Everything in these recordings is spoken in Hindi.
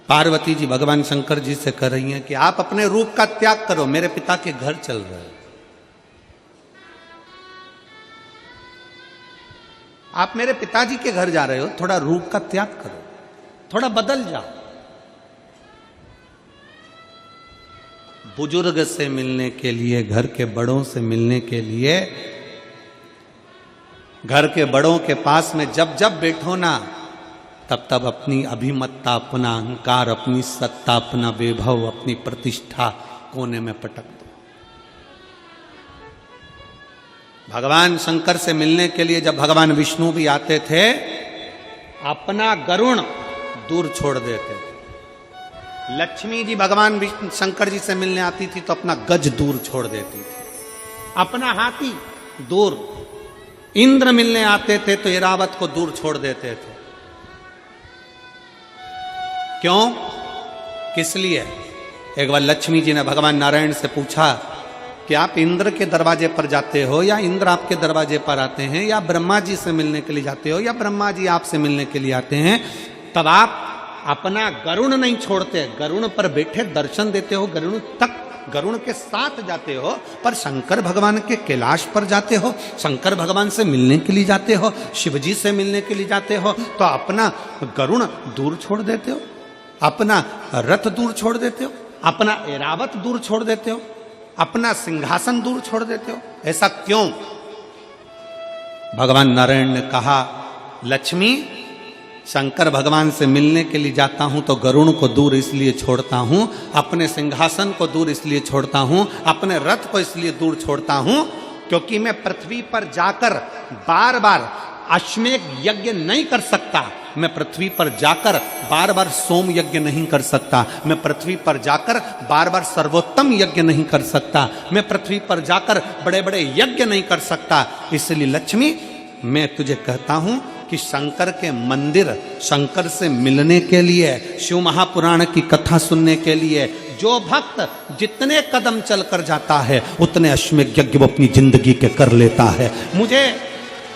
पार्वती जी भगवान शंकर जी से कह रही हैं कि आप अपने रूप का त्याग करो, मेरे पिता के घर चल रहे हैं। आप मेरे पिताजी के घर जा रहे हो, थोड़ा रूप का त्याग करो, थोड़ा बदल जाओ। बुजुर्ग से मिलने के लिए, घर के बड़ों से मिलने के लिए, घर के बड़ों के पास में जब जब बैठो ना, तब तब अपनी अभिमत्ता, अपना अहंकार, अपनी सत्ता, अपना वैभव, अपनी प्रतिष्ठा कोने में पटक दो। भगवान शंकर से मिलने के लिए जब भगवान विष्णु भी आते थे, अपना गरुण दूर छोड़ देते थे। लक्ष्मी जी भगवान शंकर जी से मिलने आती थी तो अपना गज दूर छोड़ देती थी, अपना हाथी दूर। इंद्र मिलने आते थे तो ऐरावत को दूर छोड़ देते थे। क्यों? किस लिए? एक बार लक्ष्मी जी ने भगवान नारायण से पूछा कि आप इंद्र के दरवाजे पर जाते हो या इंद्र आपके दरवाजे पर आते हैं, या ब्रह्मा जी से मिलने के लिए जाते हो या ब्रह्मा जी आपसे मिलने के लिए आते हैं? तब आप अपना गरुण नहीं छोड़ते, गरुण पर बैठे दर्शन देते हो, गरुण तक, गरुण के साथ जाते हो, पर शंकर भगवान के कैलाश पर जाते हो, शंकर भगवान से मिलने के लिए जाते हो, शिव जी से मिलने के लिए जाते हो, तो अपना गरुण दूर छोड़ देते हो, अपना रथ दूर छोड़ देते हो, अपना ऐरावत दूर छोड़ देते हो, अपना सिंहासन दूर छोड़ देते हो। ऐसा क्यों? भगवान नारायण ने कहा, लक्ष्मी, शंकर भगवान से मिलने के लिए जाता हूं तो गरुण को दूर इसलिए छोड़ता हूं, अपने सिंहासन को दूर इसलिए छोड़ता हूं, अपने रथ को इसलिए दूर छोड़ता हूं, क्योंकि मैं पृथ्वी पर जाकर बार बार अश्वमेध यज्ञ नहीं कर सकता, मैं पृथ्वी पर जाकर बार बार सोम यज्ञ नहीं कर सकता, मैं पृथ्वी पर जाकर बार बार सर्वोत्तम यज्ञ नहीं कर सकता, मैं पृथ्वी पर जाकर बड़े बड़े यज्ञ नहीं कर सकता। इसलिए लक्ष्मी, मैं तुझे कहता हूं कि शंकर के मंदिर, शंकर से मिलने के लिए, शिव महापुराण की कथा सुनने के लिए जो भक्त जितने कदम चलकर जाता है उतने अश्वमेध यज्ञ वो अपनी जिंदगी के कर लेता है।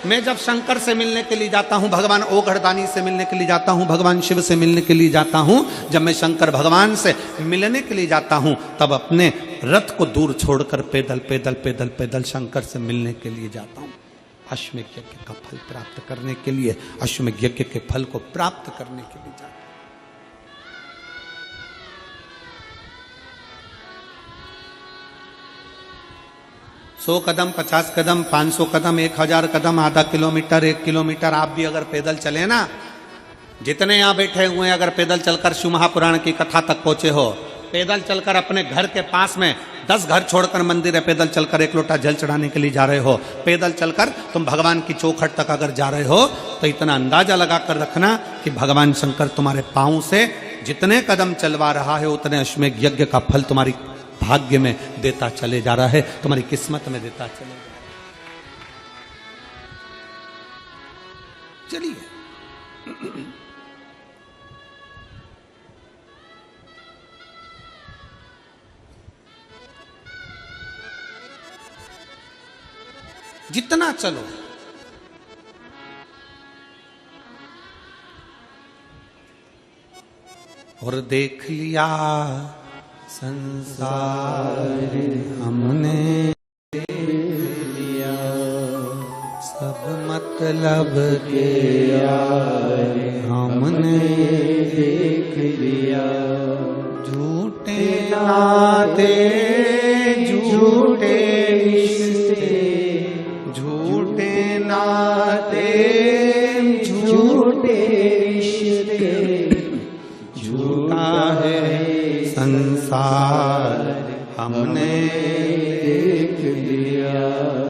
मैं जब शंकर से मिलने के लिए जाता हूं, भगवान ओघड़दानी से मिलने के लिए जाता हूं, भगवान शिव से मिलने के लिए जाता हूं, जब मैं शंकर भगवान से मिलने के लिए जाता हूं, तब अपने रथ को दूर छोड़कर पैदल पैदल पैदल पैदल शंकर से मिलने के लिए जाता हूं, अश्वमेध यज्ञ का फल प्राप्त करने के लिए, अश्वमेध यज्ञ के फल को प्राप्त करने के लिए जाता हूं। 100 कदम, 50 कदम, 500 कदम, 1000 कदम, आधा किलोमीटर, 1 किलोमीटर आप भी अगर पैदल चले ना, जितने यहां बैठे हुए हैं, अगर पैदल चलकर शिव महापुराण की कथा तक पहुंचे हो, पैदल चलकर अपने घर के पास में 10 घर छोड़कर मंदिर है, पैदल चलकर 1 लोटा जल चढ़ाने के लिए जा रहे हो, पैदल चलकर तुम भगवान की चौखट तक अगर जा रहे हो, तो इतना अंदाजा लगाकर रखना कि भगवान शंकर तुम्हारे पांव से जितने कदम चलवा रहा है उतने अश्वमेध यज्ञ का फल तुम्हारी भाग्य में देता चले जा रहा है, तुम्हारी किस्मत में देता चले जा रहा है। चलिए, जितना चलो, और देख लिया संसार हमने, देख लिया सब मतलब के यार हमने, देख लिया झूठे नाते, झूठे रिश्ते, झूठे नाते, झूठे रिश्ते, झूठा है संसार हमने देख लिया।